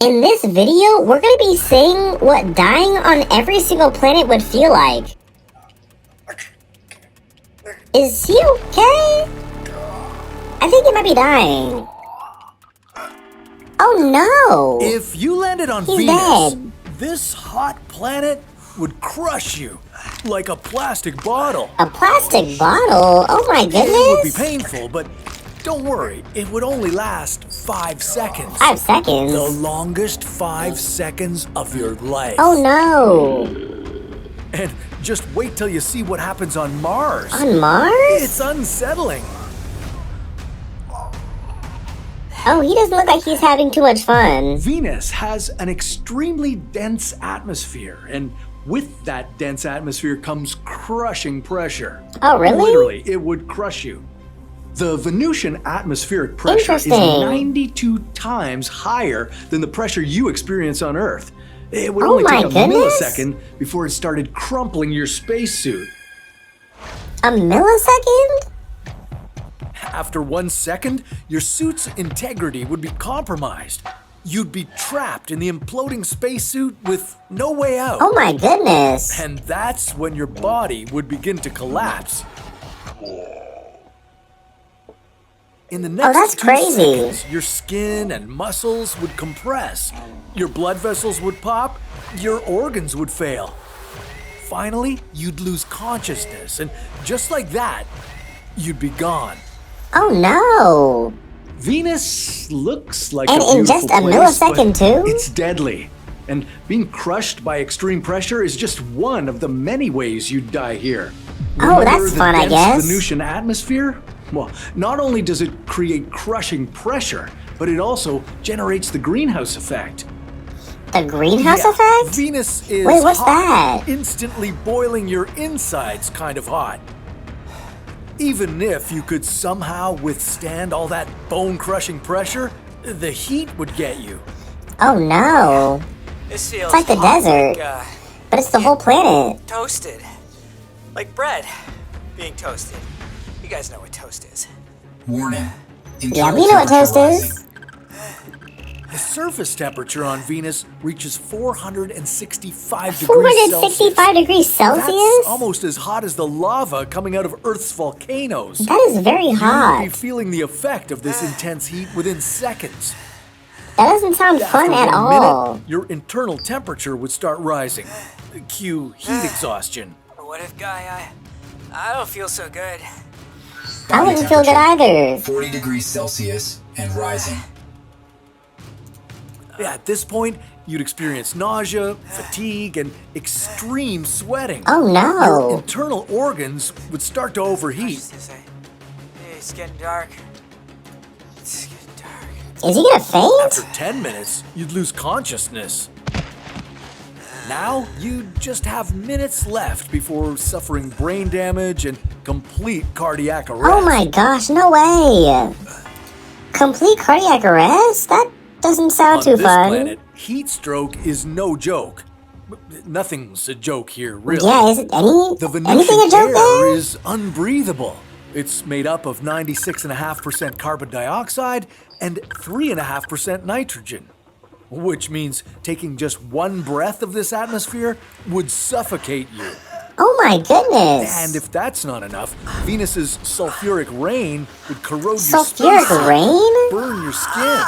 In this video, we're gonna be saying what dying on every single planet would feel like. Is he okay? I think he might be dying. Oh no! If you landed on He's Venus, dead. this hot planet would crush you like a plastic bottle. A plastic bottle? Oh my It would be goodness! painful, but don't worry, it would only last 5 seconds. 5 seconds? The longest 5 seconds of your life. Oh no! And just wait till you see what happens on Mars. On Mars? It's unsettling. Oh, he doesn't look like he's having too much fun. Venus has an extremely dense atmosphere, and with that dense atmosphere comes crushing pressure. Oh, really? Literally, it would crush you. The Venusian atmospheric pressure is Interesting. 92 times higher than the pressure you experience on Earth. It would Oh only my take a goodness. millisecond before it started crumpling your spacesuit. A millisecond? After 1 second, your suit's integrity would be compromised. You'd be trapped in the imploding spacesuit with no way out. Oh my goodness! And that's when your body would begin to collapse. In the next that's 2 crazy. seconds, your skin and muscles would compress. Your blood vessels would pop. Your organs would fail. Finally, you'd lose consciousness, and just like that, you'd be gone. Oh no! Venus looks like And a in beautiful just a place, millisecond, but too? It's deadly. And being crushed by extreme pressure is just one of the many ways you'd die here. Oh, Remember that's the fun, I dense guess. Venusian atmosphere? Well, not only does it create crushing pressure, but it also generates the greenhouse effect. The greenhouse Yeah, effect? Venus is Wait, what's hot, that? instantly boiling your insides kind of hot. Even if you could somehow withstand all that bone-crushing pressure, the heat would get you. Oh no! This feels like the hot, desert. like, But it's the whole planet. toasted. Like bread being toasted. You guys know what toast is. Warning. Yeah, we know what toast is. The surface temperature on Venus reaches 465 degrees Celsius. 465 degrees Celsius? That's almost as hot as the lava coming out of Earth's volcanoes. That is very You'd be hot. feeling the effect of this intense heat within seconds. That doesn't sound fun After at 1 minute, all. your internal temperature would start rising. Cue heat exhaustion. What if, Guy, I don't feel so good. I wouldn't feel good either. 40 degrees Celsius and rising. At this point, you'd experience nausea, fatigue, and extreme sweating. Oh Your no! internal organs would start to overheat. Just to say, hey, it's getting dark. It's getting dark. Is he gonna After faint? 10 minutes, you'd lose consciousness. Now, you just have minutes left before suffering brain damage and complete cardiac arrest. Oh my gosh, no way! Complete cardiac arrest? That doesn't sound On too this fun. planet, heat stroke is no joke. Nothing's a joke here, really. Yeah, is it The anything Venusian a joke air there? is unbreathable. It's made up of 96.5% carbon dioxide and 3.5% nitrogen, which means taking just one breath of this atmosphere would suffocate you. Oh my goodness! And if that's not enough, Venus's sulfuric rain would corrode Sulfuric your spacesuit, rain? burn your skin.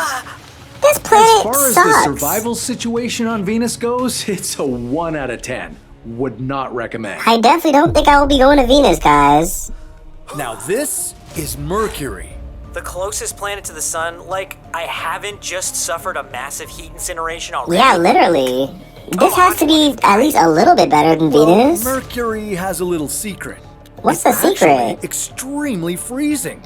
This As planet far as sucks. the survival situation on Venus goes, it's a 1 out of 10. Would not recommend. I definitely don't think I will be going to Venus, guys. Now this is Mercury. The closest planet to the sun, like I haven't just suffered a massive heat incineration already. Yeah, literally. This has to be at least a little bit better than Venus. Mercury has a little secret. What's the It's actually secret? extremely freezing.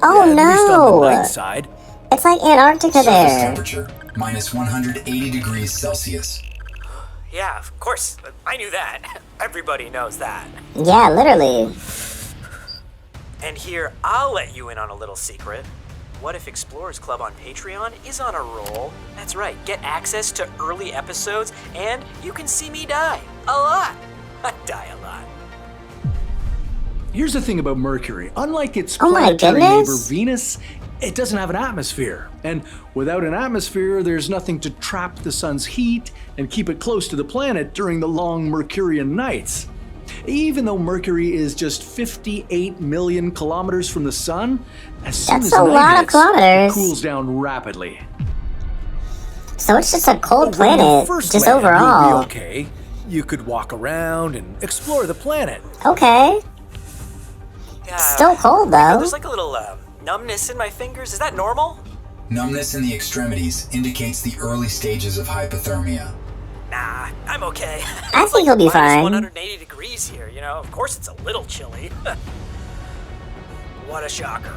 Oh At least on the night no! side. It's like Antarctica Surface there. temperature minus 180 degrees Celsius. Yeah, of course. I knew that. Everybody knows that. Yeah, literally. And here, I'll let you in on a little secret. What If Explorers Club on Patreon is on a roll? That's right, get access to early episodes, and you can see me die. A lot. I die a lot. Here's the thing about Mercury. Unlike its Oh my planetary neighbor goodness. Venus, it doesn't have an atmosphere. And without an atmosphere, there's nothing to trap the sun's heat and keep it close to the planet during the long Mercurian nights. Even though Mercury is just 58 million kilometers from the sun, as soon That's as a night lot of hits, kilometers. it cools down rapidly. So it's just a cold When you planet, first just land, overall. You'll be okay. You could walk around and explore the planet. Okay. Yeah, Still cold though. There's like a little numbness in my fingers. Is that normal? Numbness in the extremities indicates the early stages of hypothermia. Nah, I'm okay. I It's think he'll be minus fine. 180 degrees here, you know? Of course it's a little chilly. What a shocker.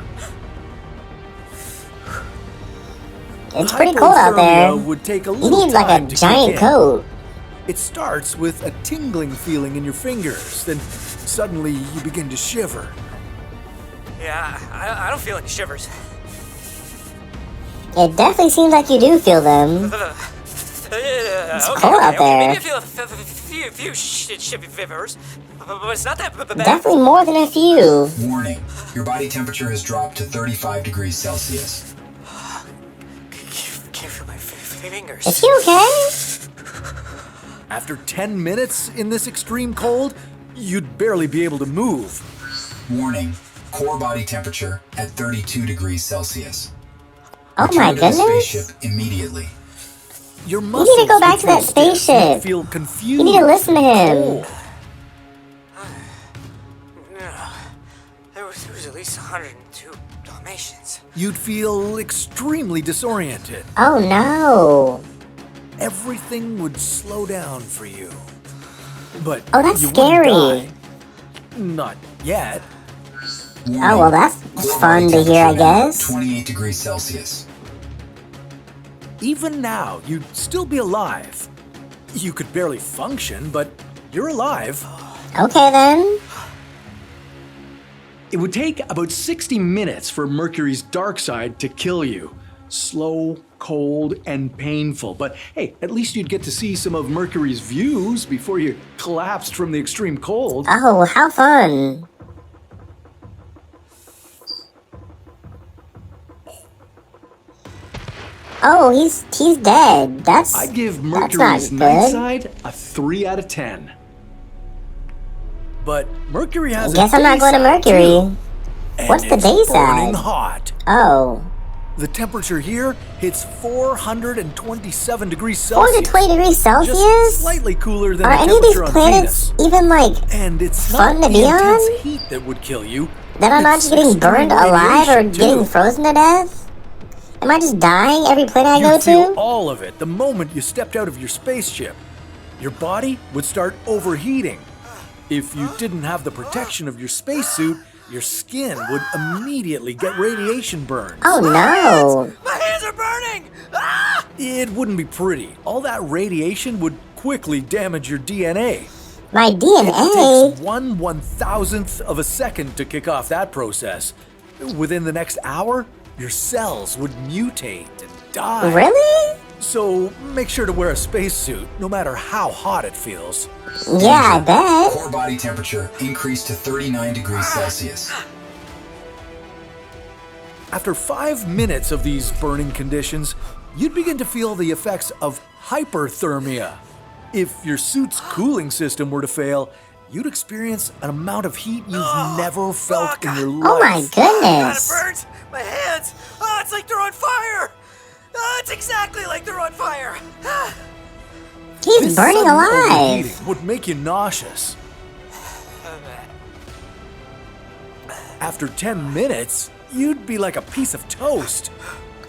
It's pretty cold out there. Hypothermia would take a You little need like time a to giant kick in. coat. It starts with a tingling feeling in your fingers, then suddenly you begin to shiver. Yeah, I don't feel any shivers. It definitely seems like you do feel them. It's cold out there. Maybe I feel a few shivers, but it's not that bad. Definitely more than a few. Warning, your body temperature has dropped to 35 degrees Celsius. Can't feel my fingers. Is he okay? After 10 minutes in this extreme cold, you'd barely be able to move. Warning, core body temperature at 32 degrees Celsius. Oh my Return to the goodness. spaceship immediately. Your need muscles to go back would to that feel stiff. spaceship. You'd feel confused. You need to listen to him. cold. There was at least 102 Dalmatians. You'd feel extremely disoriented. Oh no. Everything would slow down for you. But Oh, that's you wouldn't scary. die. Not yet. Warning, Oh well, that's core fun body to hear, I temperature now guess. 28 degrees Celsius. Even now, you'd still be alive. You could barely function, but you're alive. Okay then. It would take about 60 minutes for Mercury's dark side to kill you. Slow, cold, and painful. But hey, at least you'd get to see some of Mercury's views before you collapsed from the extreme cold. Oh, how fun. Oh, he's dead. I'd give that's Mercury's not night good. side a 3 out of 10. But Mercury has Guess a I'm not day going to side, Mercury. too. And What's the it's day burning side? hot. Oh. The temperature here hits 427 degrees Celsius. 420 degrees Just Celsius? slightly cooler than Are the any of these temperature on planets Venus. even like And it's fun not to the be intense on? heat that would kill you. that I'm not It's just getting burned extreme alive or radiation, getting too. frozen to death? Am I just dying every planet I You'd go feel to? all of it the moment you stepped out of your spaceship. Your body would start overheating. If you didn't have the protection of your spacesuit, your skin would immediately get radiation burns. Oh no. My hands are burning! Ah! It wouldn't be pretty. All that radiation would quickly damage your DNA. My It DNA? takes 1/1000th of a second to kick off that process. Within the next hour, your cells would mutate and die. Really? So make sure to wear a spacesuit, no matter how hot it feels. Yeah, I bet. Core body temperature increased to 39 degrees Celsius. After 5 minutes of these burning conditions, you'd begin to feel the effects of hyperthermia. If your suit's cooling system were to fail, you'd experience an amount of heat you've never felt in your life. Oh my God, it goodness. burns! My hands! Oh, it's like they're on fire! Oh, it's exactly like they're on fire! Ah. He's This burning sudden alive. overheating would make you nauseous. After 10 minutes, you'd be like a piece of toast.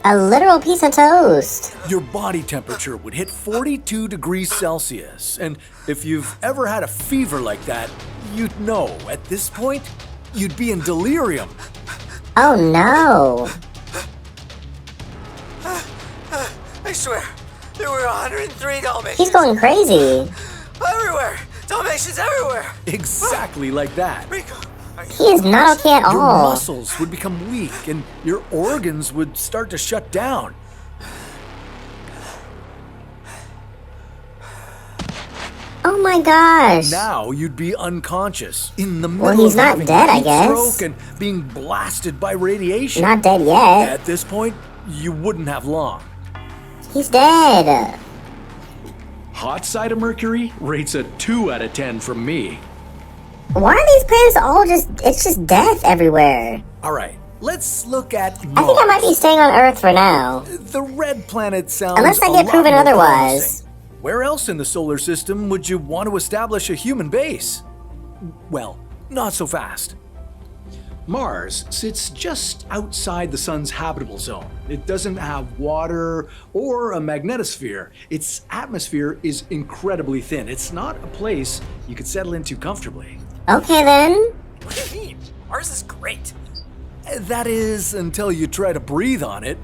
A literal piece of toast. Your body temperature would hit 42 degrees Celsius. And if you've ever had a fever like that, you'd know at this point, you'd be in delirium. Oh no. I swear, there were 103 Dalmatians. He's going crazy. Everywhere! Dalmatians everywhere! Exactly like that. Rico, are you He is not okay at Your all. muscles would become weak and your organs would start to shut down. Oh Oh my gosh. Now you'd be unconscious in the middle Well, he's of not having dead, I heat guess. stroke and being blasted by radiation. Not dead yet. At this point, you wouldn't have long. He's dead. Hot side of Mercury rates a 2 out of 10 from me. Why are these planets all it's just death everywhere? All right, let's look at Mars. I think I might be staying on Earth for now. The red planet sounds Unless I a get lot proven more otherwise. promising. Where else in the solar system would you want to establish a human base? Well, not so fast. Mars sits just outside the sun's habitable zone. It doesn't have water or a magnetosphere. Its atmosphere is incredibly thin. It's not a place you could settle into comfortably. Okay then. What do you mean? Ours is great. That is, until you try to breathe on it.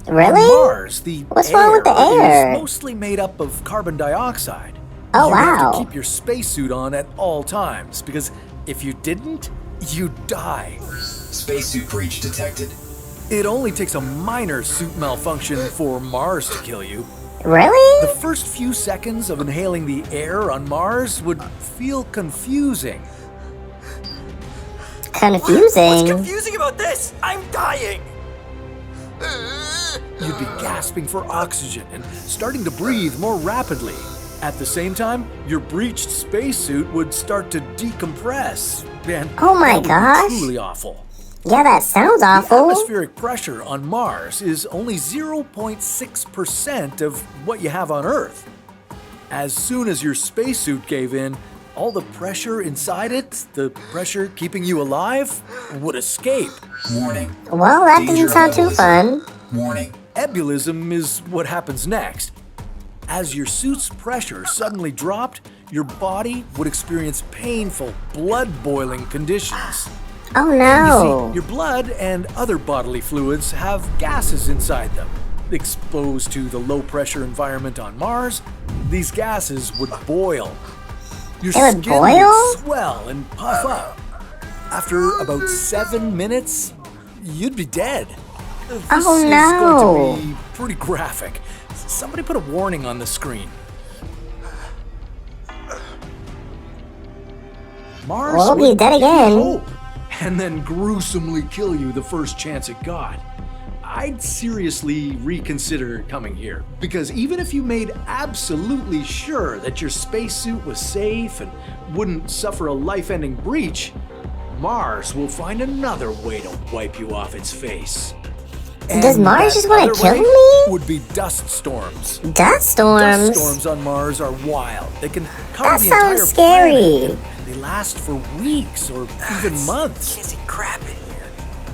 Really? On Mars, the What's air wrong with the air? is mostly made up of carbon dioxide. Oh, you have wow. to keep your spacesuit on at all times, because if you didn't, you'd die. Spacesuit breach detected. It only takes a minor suit malfunction for Mars to kill you. Really? The first few seconds of inhaling the air on Mars would feel confusing. What's Confusing. confusing about this? I'm dying. You'd be gasping for oxygen and starting to breathe more rapidly. At the same time, your breached spacesuit would start to decompress. And Oh my that would be gosh. truly awful. Yeah, that sounds The awful. atmospheric pressure on Mars is only 0.6% of what you have on Earth. As soon as your spacesuit gave in, all the pressure inside it, the pressure keeping you alive, would escape. Warning. Well, that Danger doesn't sound too levels. fun. Warning. Ebulism is what happens next. As your suit's pressure suddenly dropped, your body would experience painful, blood-boiling conditions. Oh You no. see, your blood and other bodily fluids have gases inside them. Exposed to the low-pressure environment on Mars, these gases would boil. Your They would skin boil? would swell and puff up. After about 7 minutes, you'd be dead. This Oh, is no. going to be pretty graphic. Somebody put a warning on the screen. Mars Well, would be dead give you again. hope, and then gruesomely kill you the first chance it got. I'd seriously reconsider coming here, because even if you made absolutely sure that your spacesuit was safe and wouldn't suffer a life-ending breach, Mars will find another way to wipe you off its face. Does And that Mars just wanna other kill way me? Would be dust storms. Dust Dust storms. storms on Mars are wild. They can cover That the entire sounds scary. planet. They last for weeks or even months. Can't see crap in here.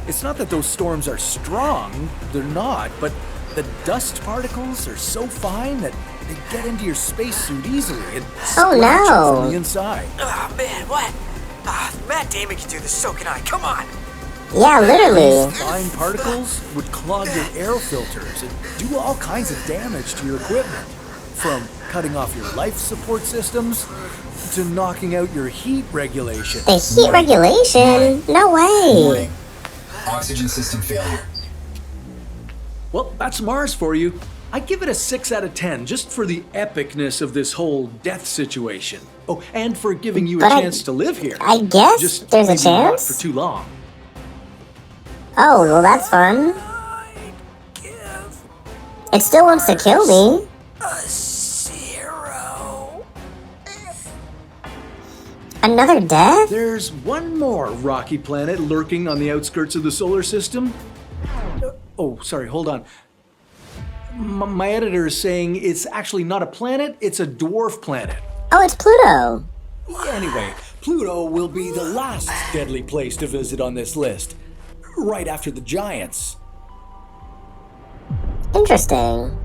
It's not that those storms are strong, they're not, but the dust particles are so fine that they get into your spacesuit easily and scratch no. it from the inside. Oh man, what? Matt Damon can do this, so can I. Come on. Yeah, literally. Fine particles would clog your air filters and do all kinds of damage to your equipment, from cutting off your life support systems to knocking out your heat regulation. The heat regulation? No way. Warning. Oxygen system failure. Well, that's Mars for you. I give it a 6 out of 10 just for the epicness of this whole death situation. Oh, and for giving you a But chance to live here. I guess Just there's a maybe not chance? for too long. Oh, well, that's fun. Give It still wants to kill me. a 0. Another death? There's one more rocky planet lurking on the outskirts of the solar system. Oh, sorry, hold on. My editor is saying it's actually not a planet, it's a dwarf planet. Oh, it's Pluto. Anyway, Pluto will be the last deadly place to visit on this list, right after the giants. Interesting.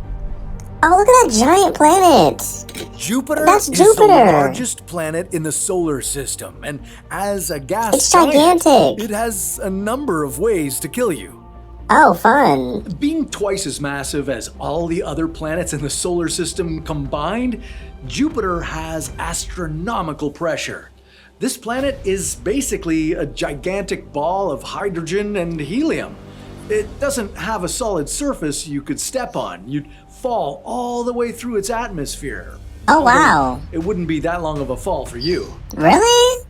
Oh, look at that giant planet. Jupiter That's is Jupiter. the largest planet in the solar system, and as a gas It's giant, gigantic. it has a number of ways to kill you. Oh, fun. Being twice as massive as all the other planets in the solar system combined, Jupiter has astronomical pressure. This planet is basically a gigantic ball of hydrogen and helium. It doesn't have a solid surface you could step on. You'd fall all the way through its atmosphere. Oh, wow. It wouldn't be that long of a fall for you. Really?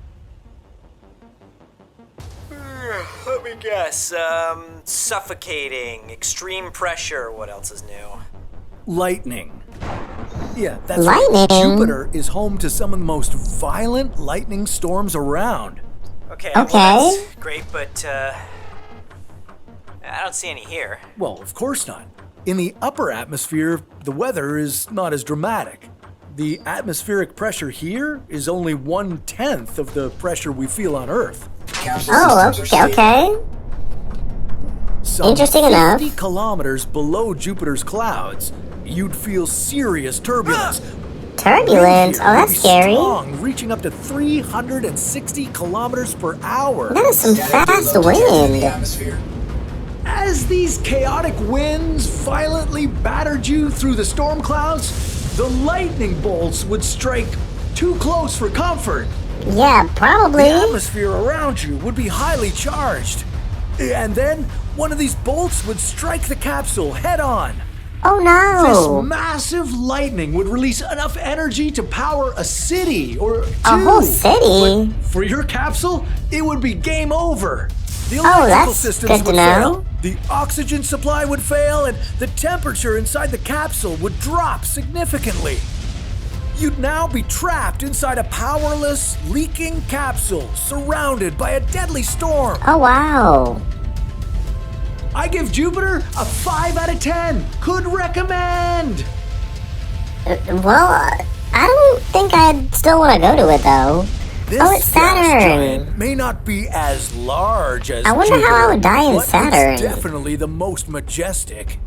Let me guess. Suffocating, extreme pressure. What else is new? Lightning. Yeah, that's Lightning? right. Jupiter is home to some of the most violent lightning storms around. Okay. Okay. Well, that's great, but I don't see any here. Well, of course not. In the upper atmosphere, the weather is not as dramatic. The atmospheric pressure here is only 1/10 of the pressure we feel on Earth. Capsule Oh, systems are okay, stable. okay. Some Interesting enough. 50 kilometers below Jupiter's clouds, you'd feel serious turbulence. Turbulence? Wind Oh, here would that's be scary. strong, reaching up to 360 kilometers per hour. That is some Static fast low detected in the wind. atmosphere. As these chaotic winds violently battered you through the storm clouds, the lightning bolts would strike too close for comfort. Yeah, probably. The atmosphere around you would be highly charged. And then one of these bolts would strike the capsule head on. Oh This no. massive lightning would release enough energy to power a city or two. A whole city? But for your capsule, it would be game over. The Oh, electrical that's systems good to would know. fail, the oxygen supply would fail, and the temperature inside the capsule would drop significantly. You'd now be trapped inside a powerless, leaking capsule surrounded by a deadly storm. Oh wow. I give Jupiter a 5 out of 10. Could recommend. Well, I don't think I'd still want to go to it though. This Oh, it's gas Saturn. giant may not be as large as I wonder how Jupiter, I would die in but Saturn. It's definitely the most majestic.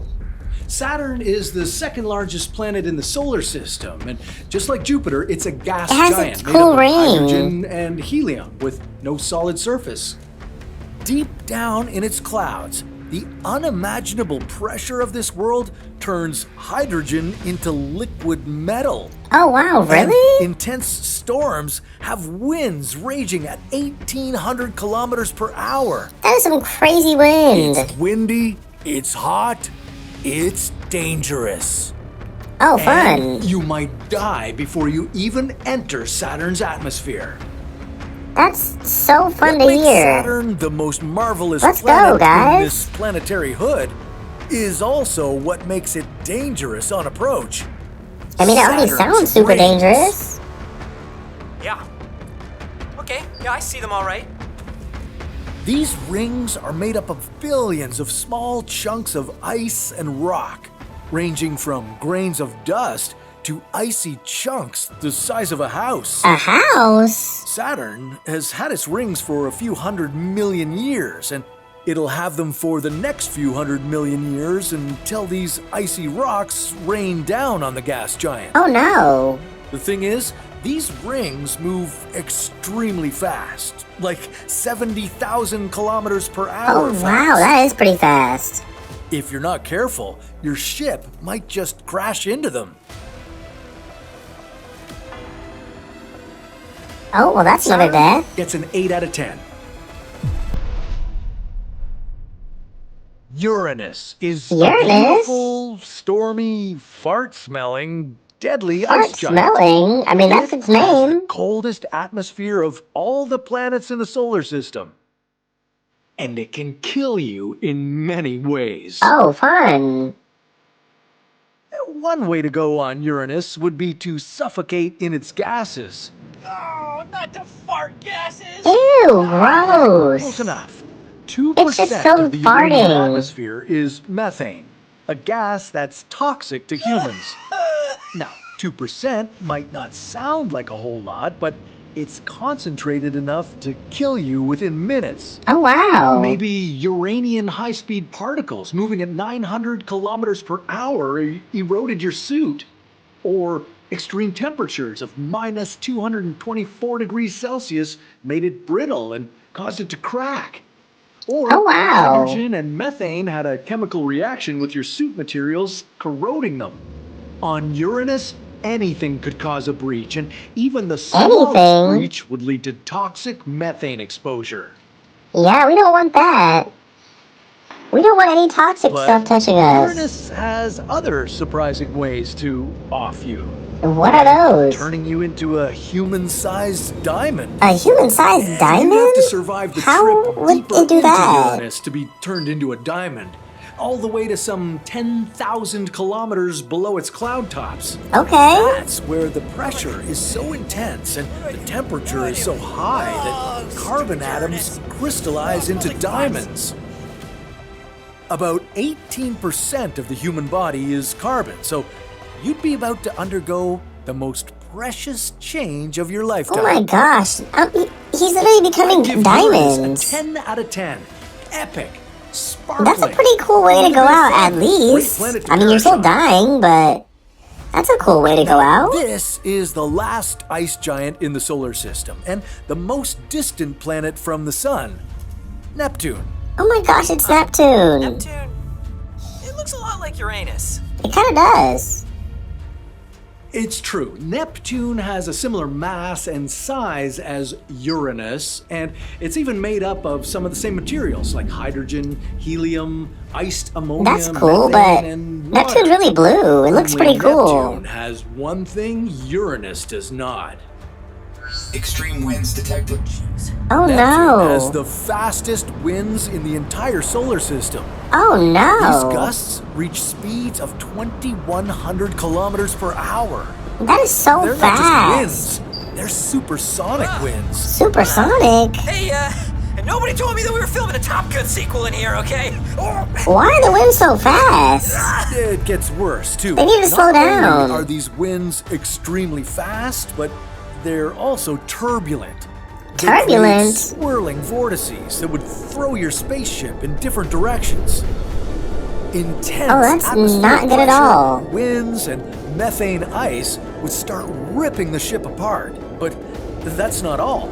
Saturn is the second largest planet in the solar system, and just like Jupiter, it's a gas It has a giant made cool up of ring. hydrogen and helium with no solid surface. Deep down in its clouds, the unimaginable pressure of this world turns hydrogen into liquid metal. Oh wow, And really? intense storms have winds raging at 1,800 kilometers per hour. That is some crazy wind. It's windy, it's hot, it's dangerous. Oh, And fun. you might die before you even enter Saturn's atmosphere. That's so fun What to makes hear. Saturn the most marvelous Let's go, planet in guys. this planetary hood is also what makes it dangerous on approach. I mean, it already Saturn's sounds super rings. dangerous. Yeah. Okay. Yeah, I see them all right. These rings are made up of billions of small chunks of ice and rock, ranging from grains of dust to icy chunks the size of a house. A house? Saturn has had its rings for a few 100 million years, and it'll have them for the next few 100 million years until these icy rocks rain down on the gas giant. Oh no. The thing is, these rings move extremely fast, like 70,000 kilometers per hour Oh fast. wow, that is pretty fast. If you're not careful, your ship might just crash into them. Oh, well, that's another death. Gets an 8 out of 10. Uranus is Uranus? a beautiful, stormy, fart-smelling, deadly Fart ice giant. smelling. I mean, that's its It has the name. coldest atmosphere of all the planets in the solar system. And it can kill you in many ways. Oh, fun. One way to go on Uranus would be to suffocate in its gases. Oh, not the fart gases. Ew, Close gross. enough. 2% It's just so of the Uranian farting. atmosphere is methane, a gas that's toxic to humans. Now, 2% might not sound like a whole lot, but it's concentrated enough to kill you within minutes. Oh, wow. Maybe Uranian high-speed particles moving at 900 kilometers per hour eroded your suit. Or extreme temperatures of minus 224 degrees Celsius made it brittle and caused it to crack. Or Oh, wow. hydrogen and methane had a chemical reaction with your suit materials, corroding them. On Uranus, anything could cause a breach, and even the smallest Anything? breach would lead to toxic methane exposure. Yeah, we don't want that. We don't want any toxic But stuff touching us. Uranus has other surprising ways to off you, What are those? turning you into a Human-sized diamond. A human-sized diamond? You have to survive the How trip would deeper they do into that? Uranus to be turned into a diamond, all the way to some 10,000 kilometers below its cloud tops. Okay. That's where the pressure is so intense and the temperature is so high that carbon atoms crystallize into diamonds. About 18% of the human body is carbon, so you'd be about to undergo the most precious change of your Oh lifetime. my gosh. He's literally becoming Give diamonds. Uranus a 10 out of 10. Epic. Sparkling. That's a pretty cool way to go out, at least. Great planet to I mean, you're still perish on. dying, but that's a cool way to go out. This is the last ice giant in the solar system and the most distant planet from the sun, Neptune. Oh my gosh, it's Neptune. Neptune, it looks a lot like Uranus. It kind of does. It's true. Neptune has a similar mass and size as Uranus, and it's even made up of some of the same materials like hydrogen, helium, iced ammonia, That's cool, methane, but and Neptune's water. really blue. It looks Only pretty cool. Neptune has one thing Uranus does not. Extreme winds detected. Oh Neptune has no. the fastest winds in the entire solar system. Oh These no. gusts reach speeds of 2,100 kilometers per hour. That is so They're not fast. just winds, they're supersonic winds. Supersonic. Hey, nobody told me that we were filming a Top Gun sequel in here, okay? Why are the winds so fast? It gets worse, too. They need to slow Not only down. are these winds extremely fast, but they're also turbulent. They create Turbulent? swirling vortices that would throw your spaceship in different directions. Intense Oh, that's atmospheric not good at pressure, all. Winds and methane ice would start ripping the ship apart. But that's not all.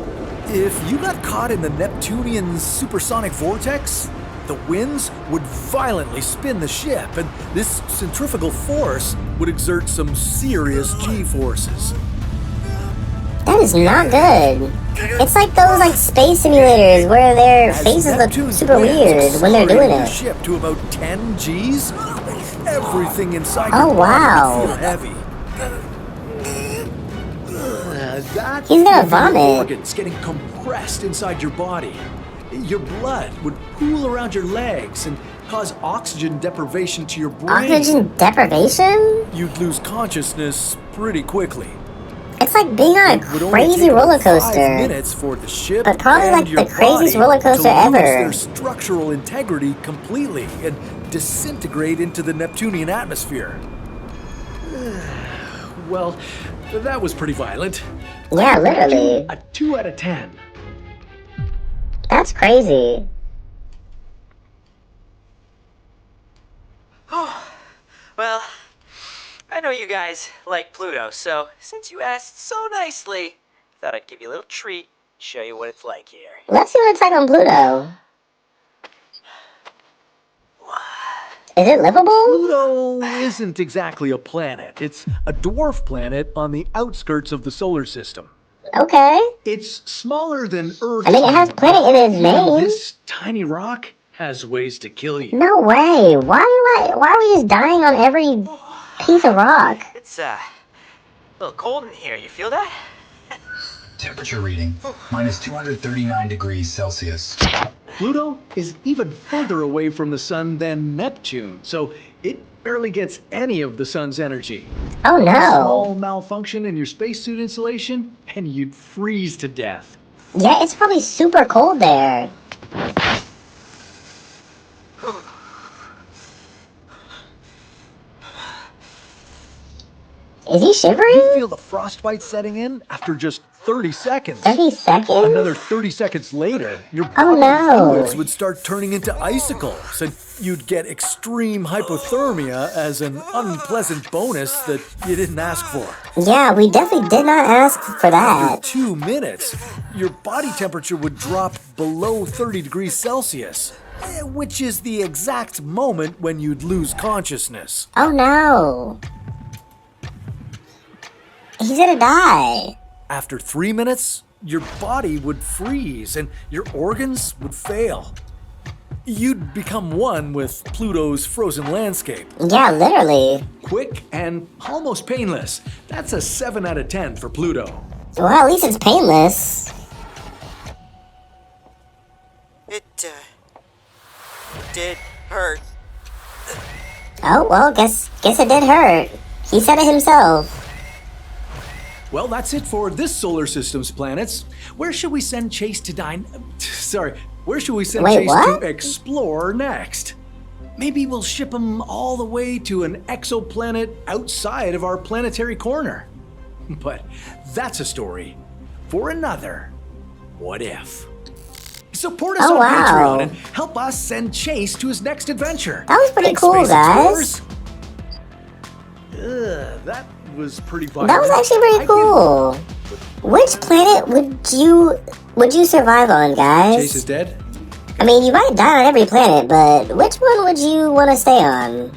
If you got caught in the Neptunian supersonic vortex, the winds would violently spin the ship, and this centrifugal force would exert some serious G-forces. That is not good. It's like those space simulators where their As faces look Neptune's super winds weird when they're doing accelerate your it. ship to about 10 Gs, everything inside Oh, your body wow. would feel heavy. That He's gonna would be vomit. your organs getting compressed inside your body. Your blood would pool around your legs and cause oxygen deprivation to your brain. Oxygen deprivation? You'd lose consciousness pretty quickly. It's like being on It would a only crazy take about roller 5 coaster. minutes for the ship But probably and like your the craziest body roller coaster to lose ever. their structural integrity completely and disintegrate into the Neptunian atmosphere. Well, that was pretty violent. Yeah, literally. A 2 out of 10. That's crazy. Well, I know you guys like Pluto, so since you asked so nicely, thought I'd give you a little treat, show you what it's like here. Let's see what it's like on Pluto. Is it livable? Pluto isn't exactly a planet. It's a dwarf planet on the outskirts of the solar system. Okay. It's smaller than Earth. I mean, it has planet in its Even name. This tiny rock has ways to kill you. No way. Why are we just dying on every piece of rock? It's a little cold in here, you feel that? Temperature reading minus 239 degrees Celsius. Pluto is even further away from the sun than Neptune, so it barely gets any of the sun's energy. Oh Small no. malfunction in your spacesuit insulation, and you'd freeze to death. Yeah, it's probably super cold there. Is he You shivering? feel the frostbite setting in after just 30 seconds. 30 seconds? Another 30 seconds later, your Oh no. Fluids would start turning into icicles, and you'd get extreme hypothermia as an unpleasant bonus that you didn't ask for. Yeah, we definitely did not ask for After that. 2 minutes, your body temperature would drop below 30 degrees Celsius, which is the exact moment when you'd lose consciousness. Oh no. He's gonna die. After 3 minutes, your body would freeze and your organs would fail. You'd become one with Pluto's frozen landscape. Yeah, literally. Quick and almost painless. That's a 7 out of 10 for Pluto. Well, at least it's painless. It did hurt. Oh, well, guess it did hurt. He said it himself. Well, that's it for this solar system's planets. Where should we send Chase to where should we send Wait, Chase what? to explore next? Maybe we'll ship him all the way to an exoplanet outside of our planetary corner. But that's a story for another What If. Support us Oh, on wow. Patreon and help us send Chase to his next adventure. That was pretty Thanks, cool, Space guys. Explorers. That was pretty violent. That was actually pretty cool. Which planet would you survive on, guys? Chase is dead? I mean, you might die on every planet, but which one would you want to stay on?